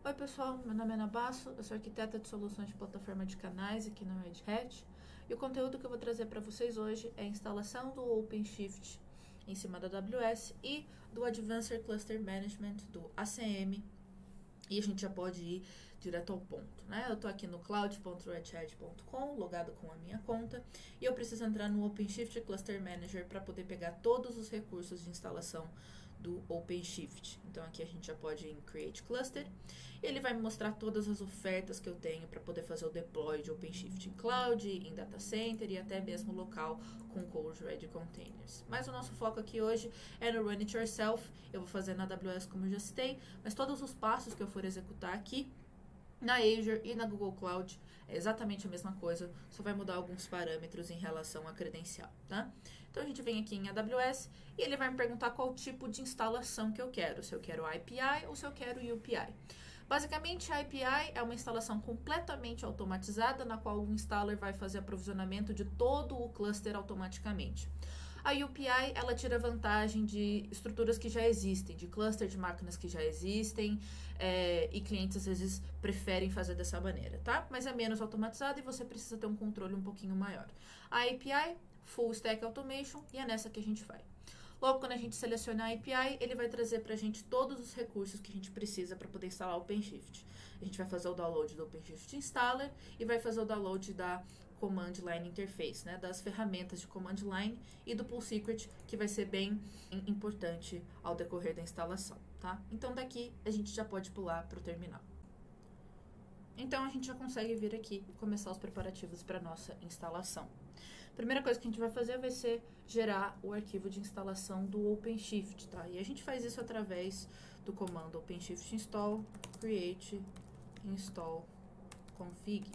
Oi pessoal, meu nome é Ana Basso, eu sou arquiteta de soluções de plataforma de canais aqui na Red Hat e o conteúdo que eu vou trazer para vocês hoje é a instalação do OpenShift em cima da AWS e do Advanced Cluster Management, do ACM, e a gente já pode ir direto ao ponto, né? Eu estou aqui no cloud.redhat.com, logado com a minha conta, e eu preciso entrar no OpenShift Cluster Manager para poder pegar todos os recursos de instalação do OpenShift. Então aqui a gente já pode ir em Create Cluster, e ele vai me mostrar todas as ofertas que eu tenho para poder fazer o deploy de OpenShift em Cloud, em Data Center e até mesmo local com Cold Ready Containers. Mas o nosso foco aqui hoje é no Run It Yourself. Eu vou fazer na AWS como eu já citei, mas todos os passos que eu for executar aqui na Azure e na Google Cloud é exatamente a mesma coisa, só vai mudar alguns parâmetros em relação à credencial, tá? Então a gente vem aqui em AWS e ele vai me perguntar qual tipo de instalação que eu quero, se eu quero API ou se eu quero UPI. Basicamente, a API é uma instalação completamente automatizada, na qual o installer vai fazer aprovisionamento de todo o cluster automaticamente. A UPI, ela tira vantagem de estruturas que já existem, de cluster de máquinas que já existem, e clientes às vezes preferem fazer dessa maneira, tá? Mas é menos automatizado e você precisa ter um controle um pouquinho maior. A API, Full Stack Automation, e é nessa que a gente vai. Logo, quando a gente seleciona a API, ele vai trazer para a gente todos os recursos que a gente precisa para poder instalar o OpenShift. A gente vai fazer o download do OpenShift Installer e vai fazer o download da Command Line Interface, né, das ferramentas de Command Line e do Pull Secret, que vai ser bem importante ao decorrer da instalação, tá? Então, daqui a gente já pode pular para o terminal. Então, a gente já consegue vir aqui e começar os preparativos para a nossa instalação. A primeira coisa que a gente vai fazer vai ser gerar o arquivo de instalação do OpenShift, tá? E a gente faz isso através do comando OpenShift install create install config.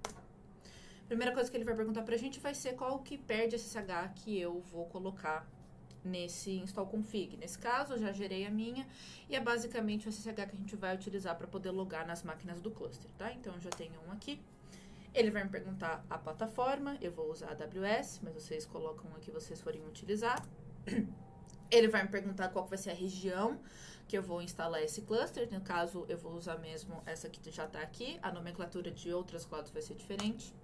A primeira coisa que ele vai perguntar pra gente vai ser qual que perde SSH que eu vou colocar nesse install config. Nesse caso, eu já gerei a minha e é basicamente o SSH que a gente vai utilizar para poder logar nas máquinas do cluster, tá? Então, eu já tenho um aqui. Ele vai me perguntar a plataforma, eu vou usar a AWS, mas vocês colocam a que vocês forem utilizar. Ele vai me perguntar qual vai ser a região que eu vou instalar esse cluster. No caso, eu vou usar mesmo essa que já está aqui. A nomenclatura de outras clouds vai ser diferente.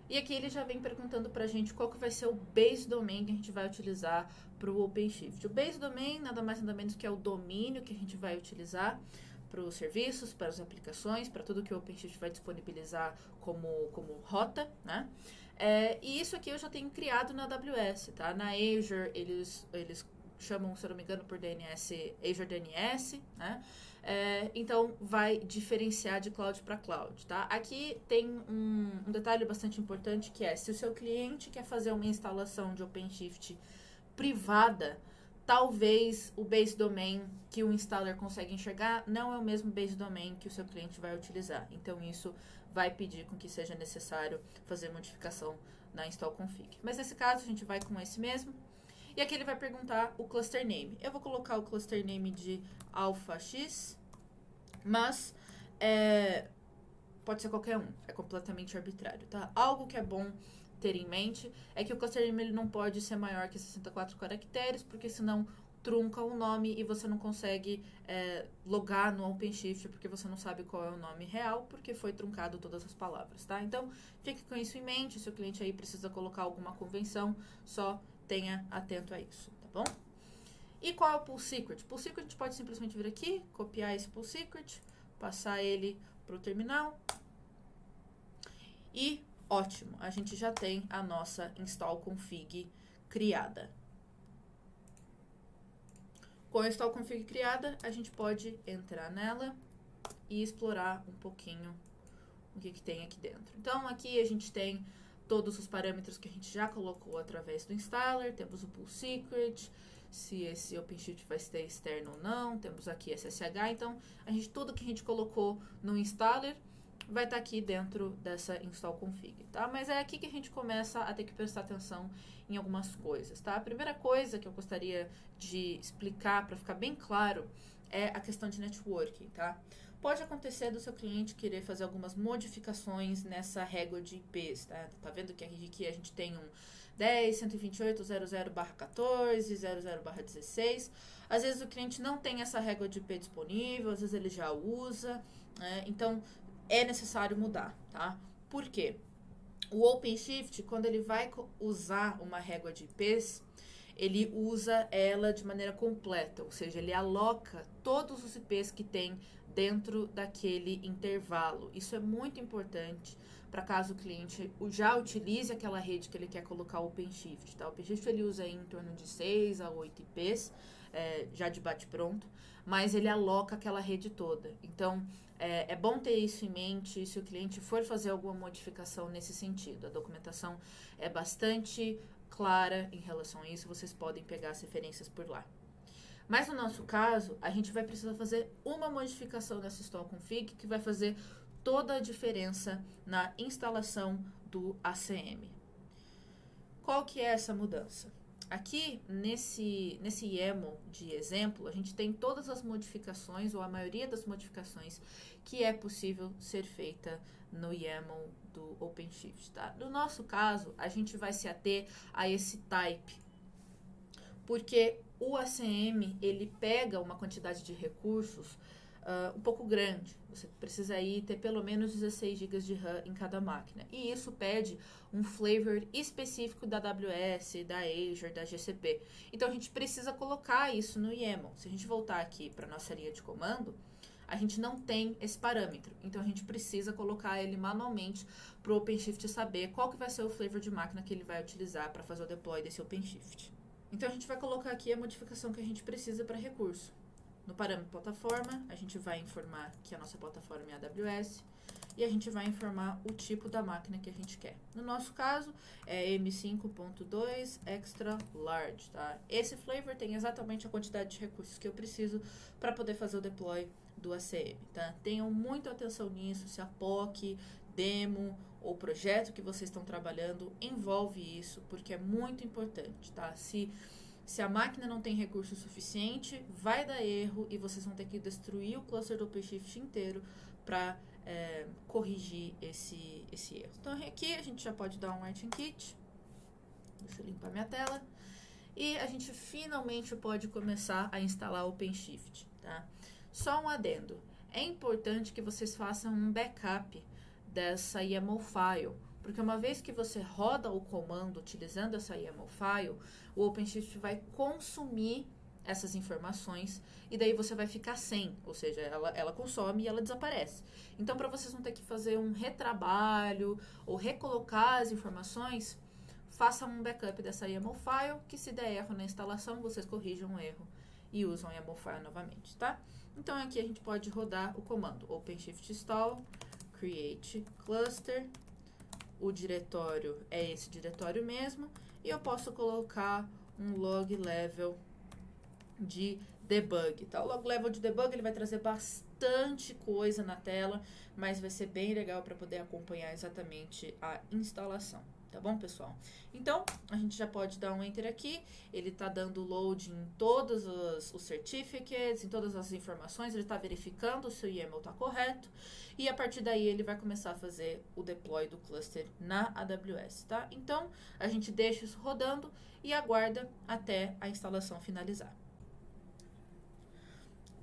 E aqui ele já vem perguntando pra gente qual que vai ser o base domain que a gente vai utilizar para o OpenShift. O base domain nada mais nada menos que é o domínio que a gente vai utilizar para os serviços, para as aplicações, para tudo que o OpenShift vai disponibilizar como rota, né? E isso aqui eu já tenho criado na AWS, tá? Na Azure eles chamam, se eu não me engano, por DNS, Azure DNS, né? Então, vai diferenciar de cloud para cloud, tá? Aqui tem um detalhe bastante importante que é, se o seu cliente quer fazer uma instalação de OpenShift privada, talvez o base domain que o installer consegue enxergar não é o mesmo base domain que o seu cliente vai utilizar. Então, isso vai pedir com que seja necessário fazer modificação na install config. Mas nesse caso, a gente vai com esse mesmo. E aqui ele vai perguntar o cluster name. Eu vou colocar o cluster name de AlphaX, mas pode ser qualquer um, é completamente arbitrário, tá? Algo que é bom ter em mente é que o cluster name ele não pode ser maior que 64 caracteres, porque senão trunca o nome e você não consegue logar no OpenShift, porque você não sabe qual é o nome real, porque foi truncado todas as palavras, tá? Então, fique com isso em mente. Se o cliente aí precisa colocar alguma convenção, só tenha atento a isso, tá bom? E qual é o Pull Secret? Pull Secret a gente pode simplesmente vir aqui, copiar esse Pull Secret, passar ele para o terminal e ótimo, a gente já tem a nossa install config criada. Com a install config criada, a gente pode entrar nela e explorar um pouquinho o que tem aqui dentro. Então, aqui a gente tem todos os parâmetros que a gente já colocou através do installer. Temos o Pull Secret, se esse OpenShift vai ser externo ou não. Temos aqui SSH. Então, tudo que a gente colocou no installer vai estar aqui dentro dessa install config, tá? Mas é aqui que a gente começa a ter que prestar atenção em algumas coisas, tá? A primeira coisa que eu gostaria de explicar para ficar bem claro é a questão de networking, tá? Pode acontecer do seu cliente querer fazer algumas modificações nessa régua de IPs, tá? Tá vendo que aqui a gente tem um 10, 128.00/14, 00/16. Às vezes o cliente não tem essa régua de IP disponível, às vezes ele já usa, né? Então é necessário mudar, tá? Por quê? O OpenShift, quando ele vai usar uma régua de IPs, ele usa ela de maneira completa, ou seja, ele aloca todos os IPs que tem dentro daquele intervalo. Isso é muito importante para caso o cliente já utilize aquela rede que ele quer colocar o OpenShift, tá? O OpenShift ele usa em torno de 6 a 8 IPs, já de bate-pronto, mas ele aloca aquela rede toda. Então, é bom ter isso em mente se o cliente for fazer alguma modificação nesse sentido. A documentação é bastante clara em relação a isso, vocês podem pegar as referências por lá. Mas no nosso caso, a gente vai precisar fazer uma modificação nessa install config que vai fazer toda a diferença na instalação do ACM. Qual que é essa mudança? Aqui, nesse YAML de exemplo, a gente tem todas as modificações, ou a maioria das modificações, que é possível ser feita no YAML do OpenShift, tá? No nosso caso, a gente vai se ater a esse type, porque o ACM, ele pega uma quantidade de recursos um pouco grande. Você precisa aí ter pelo menos 16 GB de RAM em cada máquina. E isso pede um flavor específico da AWS, da Azure, da GCP. Então, a gente precisa colocar isso no YAML. Se a gente voltar aqui para a nossa linha de comando, a gente não tem esse parâmetro. Então, a gente precisa colocar ele manualmente para o OpenShift saber qual que vai ser o flavor de máquina que ele vai utilizar para fazer o deploy desse OpenShift. Então, a gente vai colocar aqui a modificação que a gente precisa para recurso. No parâmetro plataforma, a gente vai informar que a nossa plataforma é AWS e a gente vai informar o tipo da máquina que a gente quer. No nosso caso, é M5.2 Extra Large, tá? Esse flavor tem exatamente a quantidade de recursos que eu preciso para poder fazer o deploy do ACM, tá? Tenham muita atenção nisso, se a POC, demo ou projeto que vocês estão trabalhando envolve isso, porque é muito importante, tá? Se a máquina não tem recurso suficiente, vai dar erro e vocês vão ter que destruir o cluster do OpenShift inteiro para corrigir esse erro. Então, aqui a gente já pode dar um writing kit. Deixa eu limpar minha tela. E a gente finalmente pode começar a instalar o OpenShift, tá? Só um adendo. É importante que vocês façam um backup dessa YAML file, porque uma vez que você roda o comando utilizando essa YAML file, o OpenShift vai consumir essas informações e daí você vai ficar sem, ou seja, ela consome e ela desaparece. Então, para vocês não ter que fazer um retrabalho ou recolocar as informações, façam um backup dessa YAML file, que se der erro na instalação, vocês corrijam o erro e usam a YAML file novamente, tá? Então, aqui a gente pode rodar o comando OpenShift install, create cluster. O diretório é esse diretório mesmo, e eu posso colocar um log level de debug, tá? O log level de debug ele vai trazer bastante coisa na tela, mas vai ser bem legal para poder acompanhar exatamente a instalação, tá bom, pessoal? Então, a gente já pode dar um enter aqui, ele tá dando load em todos os certificates, em todas as informações, ele tá verificando se o YAML tá correto, e a partir daí ele vai começar a fazer o deploy do cluster na AWS, tá? Então, a gente deixa isso rodando e aguarda até a instalação finalizar.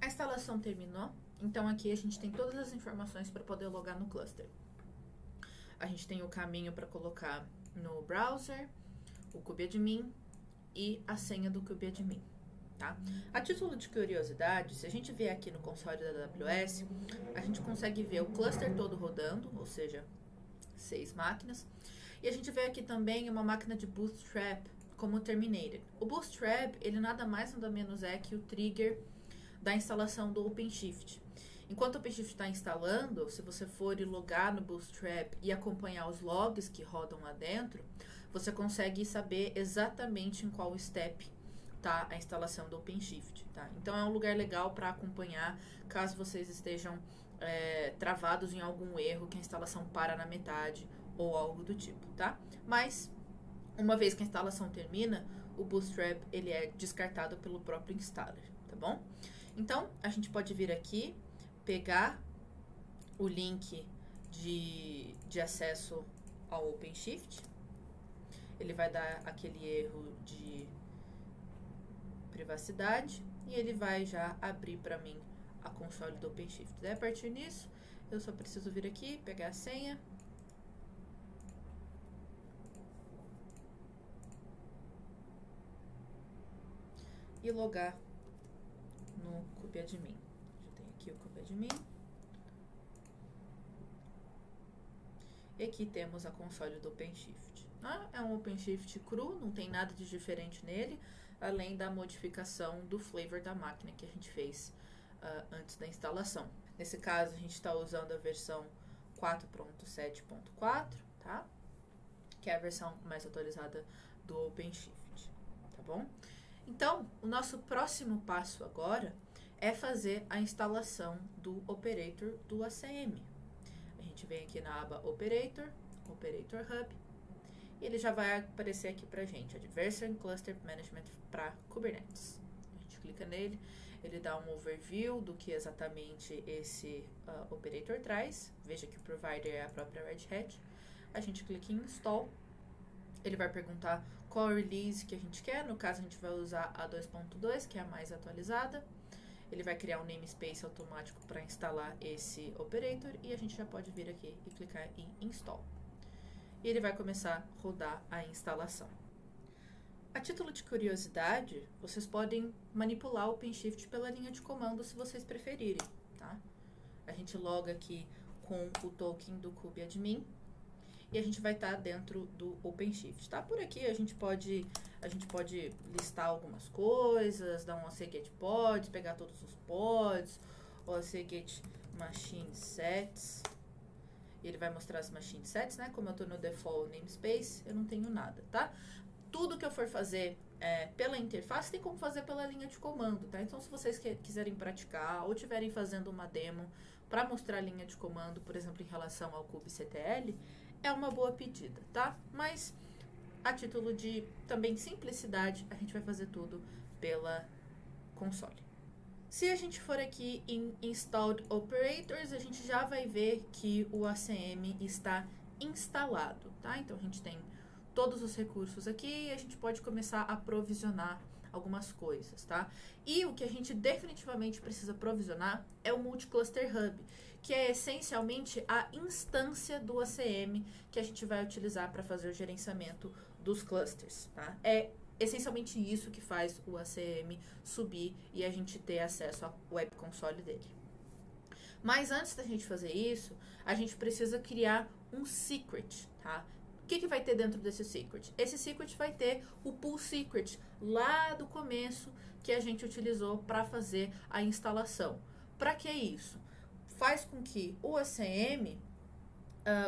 A instalação terminou, então aqui a gente tem todas as informações para poder logar no cluster. A gente tem o caminho para colocar no browser, o kubeadmin e a senha do kubeadmin, tá? A título de curiosidade, se a gente vier aqui no console da AWS, a gente consegue ver o cluster todo rodando, ou seja, 6 máquinas, e a gente vê aqui também uma máquina de Bootstrap como terminated. O Bootstrap, ele nada mais nada menos é que o trigger da instalação do OpenShift. Enquanto o OpenShift está instalando, se você for logar no Bootstrap e acompanhar os logs que rodam lá dentro, você consegue saber exatamente em qual step está a instalação do OpenShift, tá? Então é um lugar legal para acompanhar caso vocês estejam travados em algum erro, que a instalação para na metade ou algo do tipo, tá? Mas, uma vez que a instalação termina, o Bootstrap ele é descartado pelo próprio installer, tá bom? Então, a gente pode vir aqui, pegar o link de acesso ao OpenShift ele vai dar aquele erro de privacidade e ele vai já abrir para mim a console do OpenShift. Daí, a partir disso, eu só preciso vir aqui, pegar a senha e logar no kubeadmin. Já tem aqui o kubeadmin. E aqui temos a console do OpenShift. É um OpenShift cru, não tem nada de diferente nele, além da modificação do flavor da máquina que a gente fez antes da instalação. Nesse caso, a gente está usando a versão 4.7.4, tá? Que é a versão mais atualizada do OpenShift, tá bom? Então, o nosso próximo passo agora é fazer a instalação do operator do ACM. A gente vem aqui na aba Operator, Operator Hub, e ele já vai aparecer aqui pra gente, Adversary Cluster Management para Kubernetes. A gente clica nele, ele dá um overview do que exatamente esse operator traz. Veja que o provider é a própria Red Hat. A gente clica em Install, ele vai perguntar qual release que a gente quer. No caso, a gente vai usar a 2.2, que é a mais atualizada. Ele vai criar um namespace automático para instalar esse operator e a gente já pode vir aqui e clicar em Install. E ele vai começar a rodar a instalação. A título de curiosidade, vocês podem manipular o OpenShift pela linha de comando se vocês preferirem, tá? A gente loga aqui com o token do kubeadmin e a gente vai estar dentro do OpenShift, tá? Por aqui a gente pode listar algumas coisas, dar um OC-get pods, pegar todos os pods, OC-get machine sets. E ele vai mostrar as machine sets, né? Como eu tô no default namespace, eu não tenho nada, tá? Tudo que eu for fazer pela interface, tem como fazer pela linha de comando, tá? Então, se vocês quiserem praticar ou estiverem fazendo uma demo para mostrar a linha de comando, por exemplo, em relação ao kubectl, é uma boa pedida, tá? Mas, a título de também simplicidade, a gente vai fazer tudo pela console. Se a gente for aqui em Installed Operators, a gente já vai ver que o ACM está instalado, tá? Então, a gente tem todos os recursos aqui e a gente pode começar a provisionar algumas coisas, tá? E o que a gente definitivamente precisa provisionar é o Multi-Cluster Hub, que é essencialmente a instância do ACM que a gente vai utilizar para fazer o gerenciamento dos clusters, tá? É essencialmente isso que faz o ACM subir e a gente ter acesso à web console dele. Mas antes da gente fazer isso, a gente precisa criar um secret, tá? O que vai ter dentro desse secret? Esse secret vai ter o pull secret lá do começo que a gente utilizou para fazer a instalação. Para que isso? Faz com que o ACM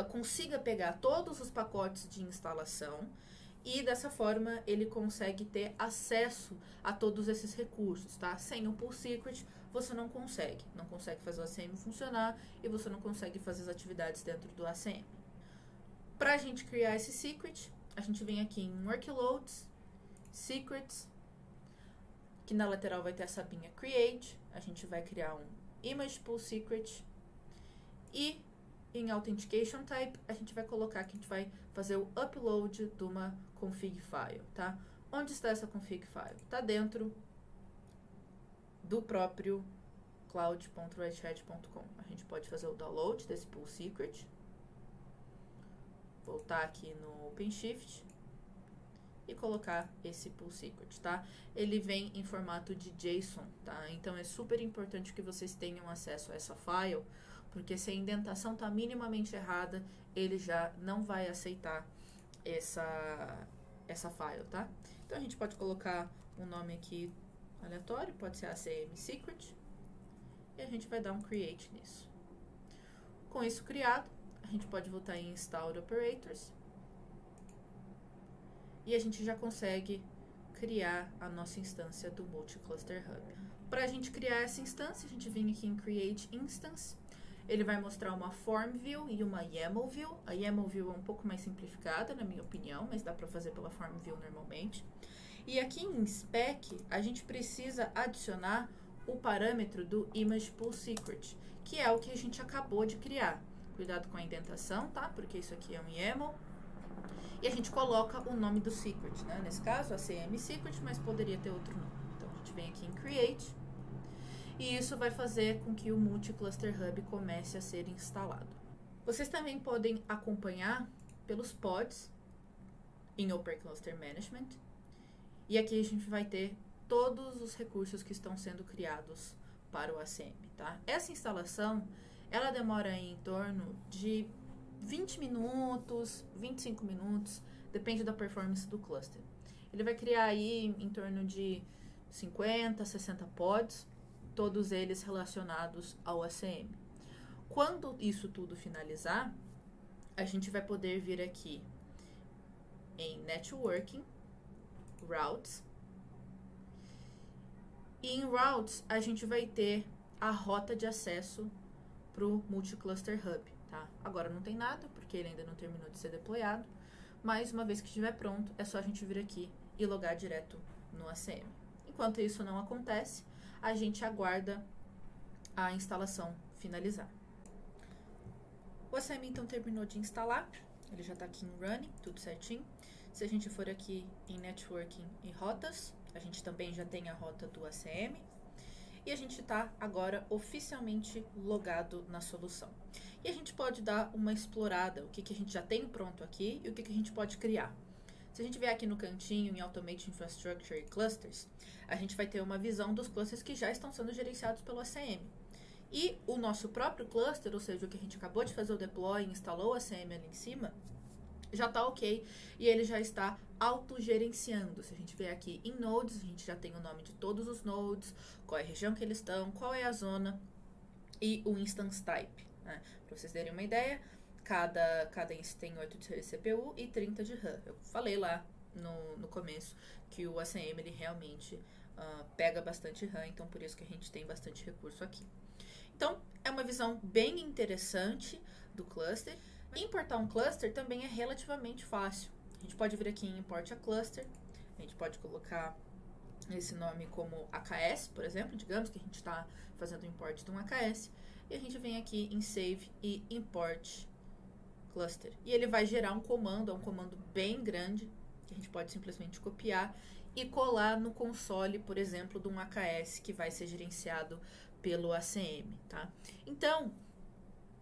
consiga pegar todos os pacotes de instalação e dessa forma ele consegue ter acesso a todos esses recursos, tá? Sem o pull secret você não consegue fazer o ACM funcionar e você não consegue fazer as atividades dentro do ACM. Para a gente criar esse secret, a gente vem aqui em Workloads, Secrets, que na lateral vai ter essa abinha Create, a gente vai criar um Image Pull Secret e em Authentication Type a gente vai colocar que a gente vai fazer o upload de uma config file, tá? Onde está essa config file? Está dentro do próprio cloud.redhat.com. A gente pode fazer o download desse Pull Secret, voltar aqui no OpenShift e colocar esse pull secret, tá? Ele vem em formato de JSON, tá? Então é super importante que vocês tenham acesso a essa file, porque se a indentação tá minimamente errada, ele já não vai aceitar essa file, tá? Então a gente pode colocar um nome aqui aleatório, pode ser ACM Secret, e a gente vai dar um create nisso. Com isso criado, a gente pode voltar em Installed Operators e a gente já consegue criar a nossa instância do Multi-Cluster Hub. Para a gente criar essa instância, a gente vem aqui em Create Instance. Ele vai mostrar uma Form View e uma YAML View. A YAML View é um pouco mais simplificada, na minha opinião, mas dá para fazer pela Form View normalmente. E aqui em Spec, a gente precisa adicionar o parâmetro do Image Pull Secret, que é o que a gente acabou de criar. Cuidado com a indentação, tá? Porque isso aqui é um YAML. E a gente coloca o nome do secret, né? Nesse caso, ACM secret, mas poderia ter outro nome. Então, a gente vem aqui em Create. E isso vai fazer com que o Multi-Cluster Hub comece a ser instalado. Vocês também podem acompanhar pelos pods em Open Cluster Management. E aqui a gente vai ter todos os recursos que estão sendo criados para o ACM, tá? Essa instalação, ela demora em torno de 20 minutos, 25 minutos, depende da performance do cluster. Ele vai criar aí em torno de 50, 60 pods, todos eles relacionados ao ACM. Quando isso tudo finalizar, a gente vai poder vir aqui em Networking, Routes. E em Routes, a gente vai ter a rota de acesso para o Multi-Cluster Hub, tá? Agora não tem nada, porque ele ainda não terminou de ser deployado, mas uma vez que estiver pronto, é só a gente vir aqui e logar direto no ACM. Enquanto isso não acontece, a gente aguarda a instalação finalizar. O ACM então terminou de instalar, ele já está aqui em Running, tudo certinho. Se a gente for aqui em Networking e Rotas, a gente também já tem a rota do ACM. E a gente está agora oficialmente logado na solução. E a gente pode dar uma explorada, o que a gente já tem pronto aqui e o que a gente pode criar. Se a gente vier aqui no cantinho em Automate Infrastructure e Clusters, a gente vai ter uma visão dos clusters que já estão sendo gerenciados pelo ACM. E o nosso próprio cluster, ou seja, o que a gente acabou de fazer o deploy e instalou o ACM ali em cima, já está ok e ele já está autogerenciando. Se a gente vier aqui em Nodes, a gente já tem o nome de todos os nodes, qual é a região que eles estão, qual é a zona e o Instance Type, né? Para vocês terem uma ideia, cada instance tem 8 de CPU e 30 de RAM. Eu falei lá no começo que o ACM ele realmente pega bastante RAM, então por isso que a gente tem bastante recurso aqui. Então, é uma visão bem interessante do cluster. Importar um cluster também é relativamente fácil. A gente pode vir aqui em Import a Cluster, a gente pode colocar esse nome como AKS, por exemplo, digamos que a gente está fazendo o import de um AKS, e a gente vem aqui em Save e Import Cluster. E ele vai gerar um comando, é um comando bem grande, que a gente pode simplesmente copiar e colar no console, por exemplo, de um AKS que vai ser gerenciado pelo ACM, tá? Então,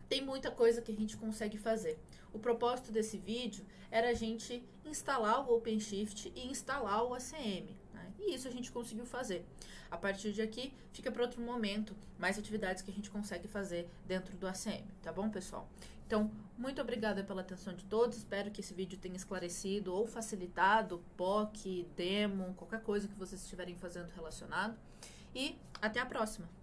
tem muita coisa que a gente consegue fazer. O propósito desse vídeo era a gente instalar o OpenShift e instalar o ACM, né? E isso a gente conseguiu fazer. A partir de aqui, fica para outro momento, mais atividades que a gente consegue fazer dentro do ACM, tá bom, pessoal? Então, muito obrigada pela atenção de todos, espero que esse vídeo tenha esclarecido ou facilitado POC, demo, qualquer coisa que vocês estiverem fazendo relacionado. E até a próxima!